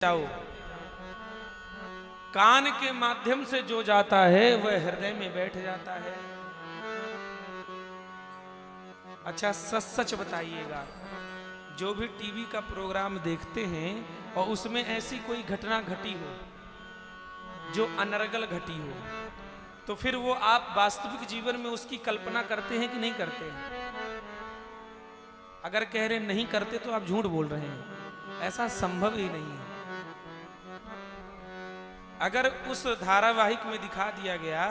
जाओ। कान के माध्यम से जो जाता है वह हृदय में बैठ जाता है। अच्छा सच सच बताइएगा, जो भी टीवी का प्रोग्राम देखते हैं और उसमें ऐसी कोई घटना घटी हो जो अनर्गल घटी हो, तो फिर वो आप वास्तविक जीवन में उसकी कल्पना करते हैं कि नहीं करते हैं? अगर कह रहे नहीं करते तो आप झूठ बोल रहे हैं, ऐसा संभव ही नहीं है। अगर उस धारावाहिक में दिखा दिया गया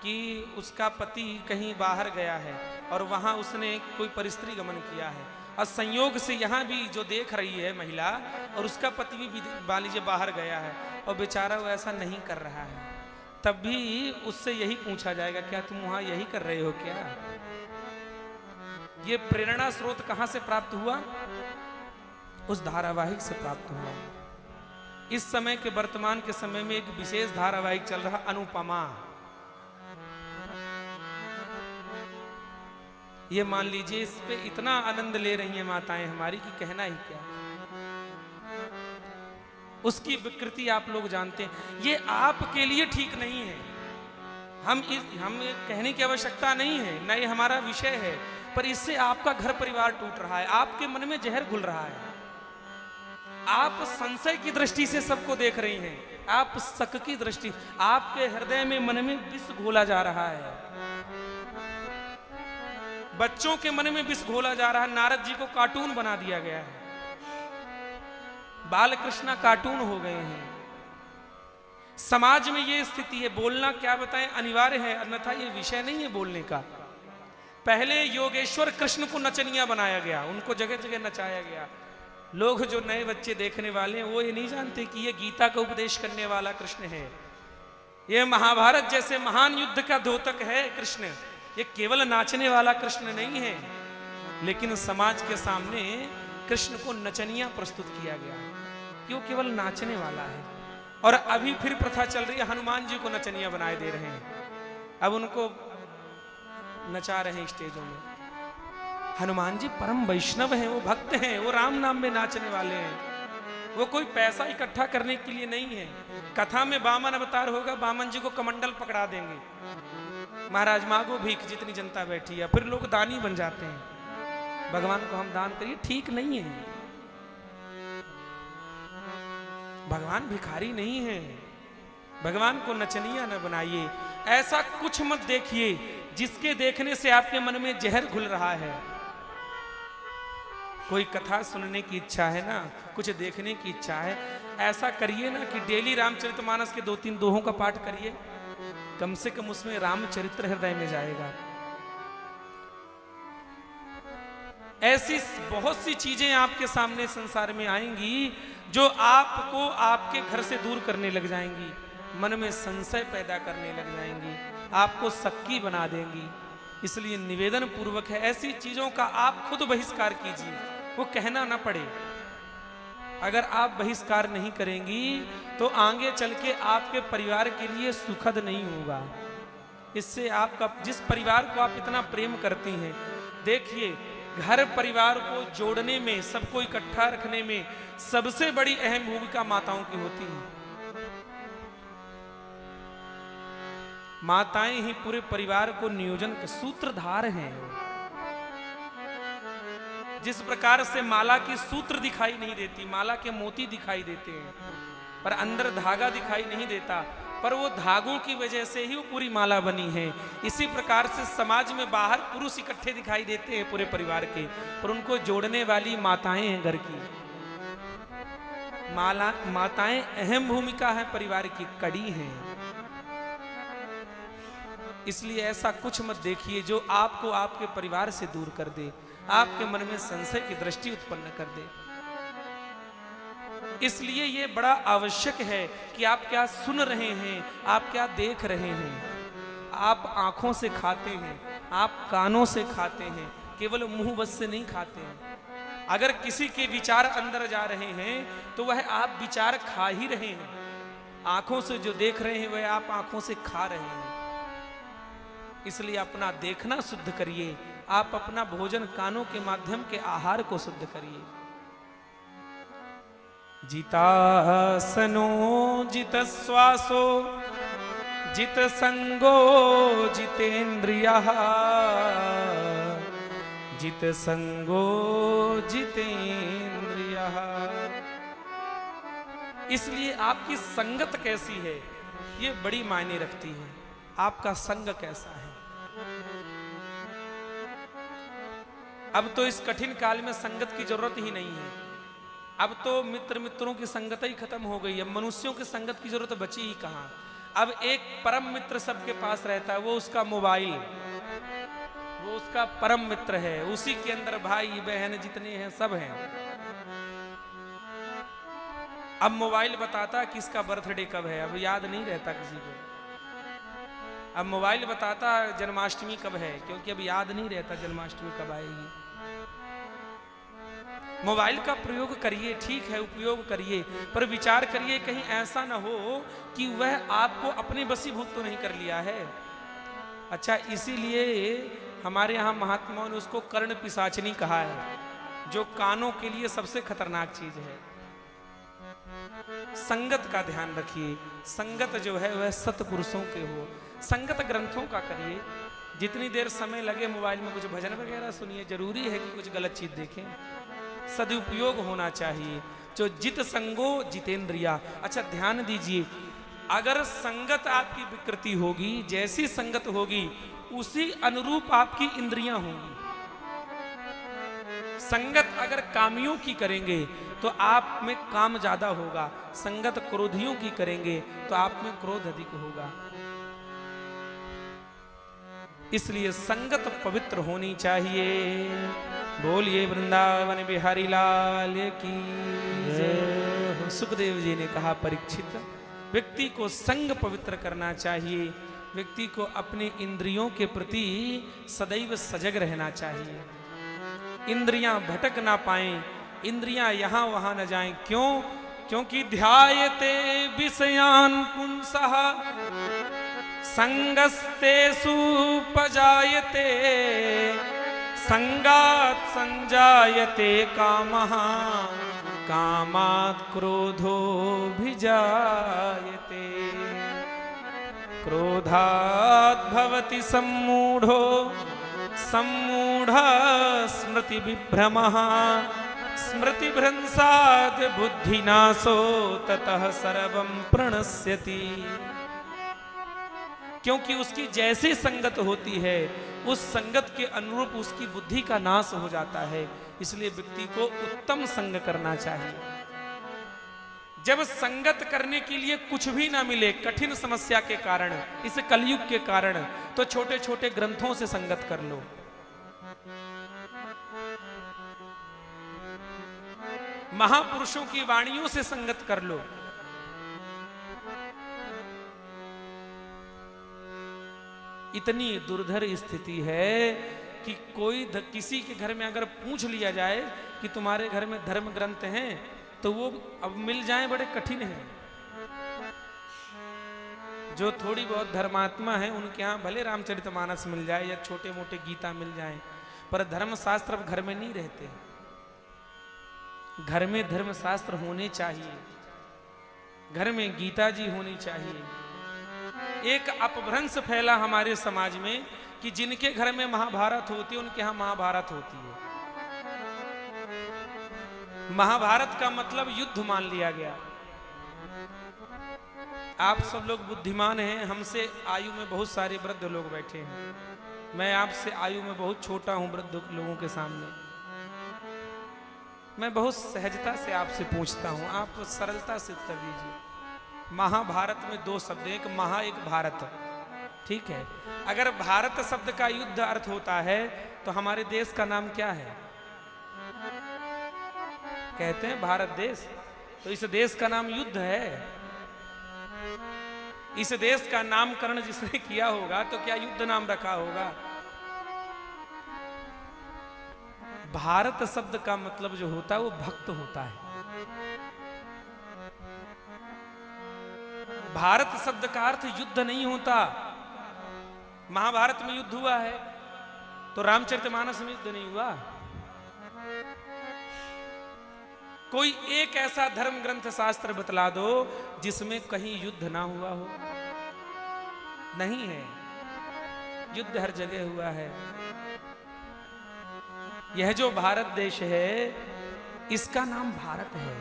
कि उसका पति कहीं बाहर गया है और वहां उसने कोई परिस्त्री गमन किया है और संयोग से यहाँ भी जो देख रही है महिला और उसका पति भी मान लीजिए बाहर गया है और बेचारा वो ऐसा नहीं कर रहा है, तब भी उससे यही पूछा जाएगा क्या तुम वहां यही कर रहे हो क्या? ये प्रेरणा स्रोत कहां से प्राप्त हुआ? उस धारावाहिक से प्राप्त हुआ। इस समय के वर्तमान के समय में एक विशेष धारावाहिक चल रहा अनुपमा। ये मान लीजिए इस पे इतना आनंद ले रही हैं माताएं हमारी कि कहना ही क्या। उसकी विकृति आप लोग जानते हैं। ये आपके लिए ठीक नहीं है, हम कहने की आवश्यकता नहीं है, न ये हमारा विषय है, पर इससे आपका घर परिवार टूट रहा है, आपके मन में जहर घुल रहा है। आप संशय की दृष्टि से सबको देख रही हैं, आप शक की दृष्टि, आपके हृदय में मन में विष घोला जा रहा है, बच्चों के मन में विष घोला जा रहा है। नारद जी को कार्टून बना दिया गया है, बाल कृष्णा कार्टून हो गए हैं। समाज में ये स्थिति है, बोलना क्या बताएं अनिवार्य है, अन्यथा ये विषय नहीं है बोलने का। पहले योगेश्वर कृष्ण को नचनिया बनाया गया, उनको जगह जगह नचाया गया। लोग जो नए बच्चे देखने वाले हैं वो ये नहीं जानते कि ये गीता का उपदेश करने वाला कृष्ण है, ये महाभारत जैसे महान युद्ध का द्योतक है कृष्ण, ये केवल नाचने वाला कृष्ण नहीं है। लेकिन समाज के सामने कृष्ण को नचनिया प्रस्तुत किया गया कि वो केवल नाचने वाला है। और अभी फिर प्रथा चल रही है, हनुमान जी को नचनिया बनाए दे रहे हैं, अब उनको नचा रहे हैं स्टेजों में। हनुमान जी परम वैष्णव हैं, वो भक्त हैं, वो राम नाम में नाचने वाले हैं, वो कोई पैसा इकट्ठा करने के लिए नहीं है। कथा में वामन अवतार होगा, वामन जी को कमंडल पकड़ा देंगे, महाराज मांगो भीख, जितनी जनता बैठी है, फिर लोग दानी बन जाते हैं। भगवान को हम दान करिए, ठीक नहीं है। भगवान भिखारी नहीं है, भगवान को नचनिया न बनाइए। ऐसा कुछ मत देखिए जिसके देखने से आपके मन में जहर घुल रहा है। कोई कथा सुनने की इच्छा है ना, कुछ देखने की इच्छा है, ऐसा करिए ना कि डेली रामचरितमानस के 2-3 दोहों का पाठ करिए, कम से कम उसमें रामचरित्र हृदय में जाएगा। ऐसी बहुत सी चीजें आपके सामने संसार में आएंगी जो आपको आपके घर से दूर करने लग जाएंगी, मन में संशय पैदा करने लग जाएंगी, आपको शक्की बना देंगी। इसलिए निवेदन पूर्वक है, ऐसी चीजों का आप खुद बहिष्कार कीजिए, वो कहना ना पड़े। अगर आप बहिष्कार नहीं करेंगी तो आगे चल के आपके परिवार के लिए सुखद नहीं होगा। इससे आपका, जिस परिवार को आप इतना प्रेम करती हैं, देखिए घर परिवार को जोड़ने में, सबको इकट्ठा रखने में सबसे बड़ी अहम भूमिका माताओं की होती है। माताएं ही पूरे परिवार को नियोजन के सूत्रधार हैं। जिस प्रकार से माला की सूत्र दिखाई नहीं देती, माला के मोती दिखाई देते हैं पर अंदर धागा दिखाई नहीं देता, पर वो धागों की वजह से ही वो पूरी माला बनी है। इसी प्रकार से समाज में बाहर पुरुष इकट्ठे दिखाई देते हैं पूरे परिवार के, पर उनको जोड़ने वाली माताएं हैं घर की। माताएं अहम भूमिका है, परिवार की कड़ी हैं। इसलिए ऐसा कुछ मत देखिए जो आपको आपके परिवार से दूर कर दे, आपके मन में संशय की दृष्टि उत्पन्न कर दे। इसलिए ये बड़ा आवश्यक है कि आप क्या सुन रहे हैं, आप क्या देख रहे हैं। आप आंखों से खाते हैं, आप कानों से खाते हैं, केवल मुंह बस से नहीं खाते हैं। अगर किसी के विचार अंदर जा रहे हैं तो वह आप विचार खा ही रहे हैं। आंखों से जो देख रहे हैं वह आप आंखों से खा रहे हैं। इसलिए अपना देखना शुद्ध करिए, आप अपना भोजन कानों के माध्यम के आहार को शुद्ध करिए। जितासनो जित श्वासो जित संगो जितेन्द्रियः जित संगो जितेन्द्रियः। इसलिए आपकी संगत कैसी है ये बड़ी मायने रखती है। आपका संग कैसा है। अब तो इस कठिन काल में संगत की जरूरत ही नहीं है। अब तो मित्रों की संगत ही खत्म हो गई। अब मनुष्यों की संगत की जरूरत बची ही कहां। अब एक परम मित्र सबके पास रहता है, वो उसका मोबाइल, वो उसका परम मित्र है। उसी के अंदर भाई बहन जितने हैं सब हैं। अब मोबाइल बताता किसका बर्थडे कब है, अब याद नहीं रहता किसी को। अब मोबाइल बताता जन्माष्टमी कब है, क्योंकि अब याद नहीं रहता जन्माष्टमी कब आएगी। मोबाइल का प्रयोग करिए, ठीक है, उपयोग करिए, पर विचार करिए कहीं ऐसा ना हो कि वह आपको अपने वशीभूत तो नहीं कर लिया है। अच्छा, इसीलिए हमारे यहाँ महात्माओं ने उसको कर्ण पिशाचनी कहा है, जो कानों के लिए सबसे खतरनाक चीज है। संगत का ध्यान रखिए। संगत जो है वह सत्पुरुषों के हो। संगत ग्रंथों का करिए। जितनी देर समय लगे मोबाइल में कुछ भजन वगैरह सुनिए। जरूरी है कि कुछ गलत चीज देखें। सदुपयोग होना चाहिए। जो जित संगो जितेंद्रिया। अच्छा ध्यान दीजिए, अगर संगत आपकी विकृति होगी, जैसी संगत होगी उसी अनुरूप आपकी इंद्रियां होंगी। संगत अगर कामियों की करेंगे तो आप में काम ज्यादा होगा। संगत क्रोधियों की करेंगे तो आप में क्रोध अधिक होगा। इसलिए संगत पवित्र होनी चाहिए। बोलिए वृंदावन बिहारी लाल की जय। सुखदेव जी ने कहा, परीक्षित, व्यक्ति को संग पवित्र करना चाहिए। व्यक्ति को अपने इंद्रियों के प्रति सदैव सजग रहना चाहिए। इंद्रियां भटक ना पाएं, इंद्रियां यहां वहां न जाएं। क्यों? क्योंकि ध्यायते विषयान पुंसः संगस्तेषु पजायते संगात् संजायते कामः कामात् क्रोधो भिजायते क्रोधात् भवति सम्मूढो सम्मूढः स्मृति विभ्रमः स्मृति भ्रंसात् बुद्धिनाशो ततः सर्वं प्रणश्यति। क्योंकि उसकी जैसी संगत होती है उस संगत के अनुरूप उसकी बुद्धि का नाश हो जाता है। इसलिए व्यक्ति को उत्तम संग करना चाहिए। जब संगत करने के लिए कुछ भी ना मिले, कठिन समस्या के कारण, इस कलयुग के कारण, तो छोटे छोटे ग्रंथों से संगत कर लो। महापुरुषों की वाणियों से संगत कर लो। इतनी दुर्धर स्थिति है कि कोई किसी के घर में अगर पूछ लिया जाए कि तुम्हारे घर में धर्म ग्रंथ हैं, तो वो अब मिल जाए बड़े कठिन हैं। जो थोड़ी बहुत धर्मात्मा है उनके यहाँ भले रामचरितमानस मिल जाए या छोटे मोटे गीता मिल जाए, पर धर्मशास्त्र घर में नहीं रहते। घर में धर्मशास्त्र होने चाहिए। घर में गीता जी होनी चाहिए। एक अपभ्रंश फैला हमारे समाज में कि जिनके घर में महाभारत होती है उनके यहां महाभारत होती है। महाभारत का मतलब युद्ध मान लिया गया। आप सब लोग बुद्धिमान हैं, हमसे आयु में बहुत सारे वृद्ध लोग बैठे हैं। मैं आपसे आयु में बहुत छोटा हूं वृद्ध लोगों के सामने। मैं बहुत सहजता से आपसे पूछता हूं, आप सरलता से उत्तर दीजिए। महाभारत में दो शब्द, एक महा एक भारत, ठीक है। अगर भारत शब्द का युद्ध अर्थ होता है तो हमारे देश का नाम क्या है? कहते हैं भारत देश। तो इस देश का नाम युद्ध है। इस देश का नामकरण जिसने किया होगा तो क्या युद्ध नाम रखा होगा? भारत शब्द का मतलब जो होता है वो भक्त होता है। भारत शब्द का अर्थ युद्ध नहीं होता। महाभारत में युद्ध हुआ है तो रामचरितमानस में युद्ध नहीं हुआ। कोई एक ऐसा धर्म ग्रंथ शास्त्र बतला दो जिसमें कहीं युद्ध ना हुआ हो। नहीं है, युद्ध हर जगह हुआ है। यह जो भारत देश है इसका नाम भारत है।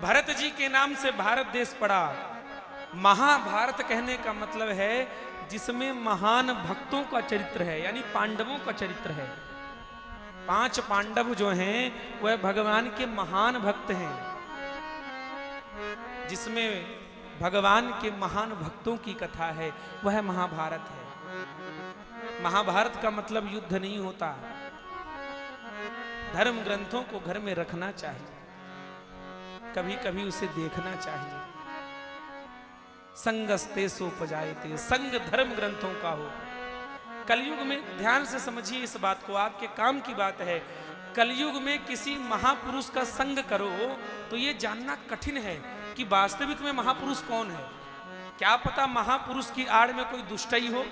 भरत जी के नाम से भारत देश पड़ा। महाभारत कहने का मतलब है जिसमें महान भक्तों का चरित्र है, यानी पांडवों का चरित्र है। 5 पांडव जो हैं वह भगवान के महान भक्त हैं, जिसमें भगवान के महान भक्तों की कथा है, वह महाभारत है। महाभारत का मतलब युद्ध नहीं होता। धर्म ग्रंथों को घर में रखना चाहिए, कभी कभी उसे देखना चाहिए। संगस्ते सोपजायते, संग धर्म ग्रंथों का हो। कलयुग में ध्यान से समझिए इस बात को, आपके काम की बात है। कलयुग में किसी महापुरुष का संग करो तो यह जानना कठिन है कि वास्तविक में महापुरुष कौन है। क्या पता महापुरुष की आड़ में कोई दुष्टई हो,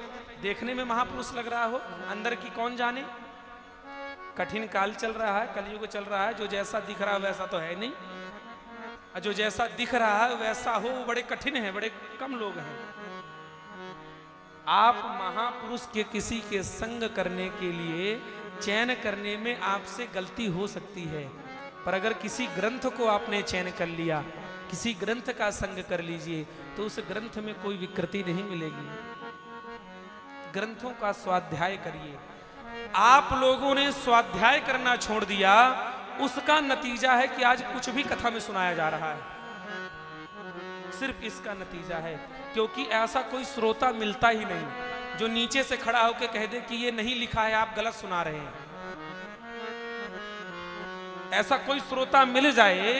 देखने में महापुरुष लग रहा हो, अंदर की कौन जाने। कठिन काल चल रहा है, कलयुग चल रहा है। जो जैसा दिख रहा है वैसा तो है नहीं, और जो जैसा दिख रहा है वैसा हो वो बड़े कठिन है, बड़े कम लोग हैं। आप महापुरुष के किसी के संग करने के लिए चयन करने में आपसे गलती हो सकती है, पर अगर किसी ग्रंथ को आपने चयन कर लिया, किसी ग्रंथ का संग कर लीजिए तो उस ग्रंथ में कोई विकृति नहीं मिलेगी। ग्रंथों का स्वाध्याय करिए। आप लोगों ने स्वाध्याय करना छोड़ दिया, उसका नतीजा है कि आज कुछ भी कथा में सुनाया जा रहा है। सिर्फ इसका नतीजा है, क्योंकि ऐसा कोई श्रोता मिलता ही नहीं जो नीचे से खड़ा होकर कह दे कि ये नहीं लिखा है, आप गलत सुना रहे हैं। ऐसा कोई श्रोता मिल जाए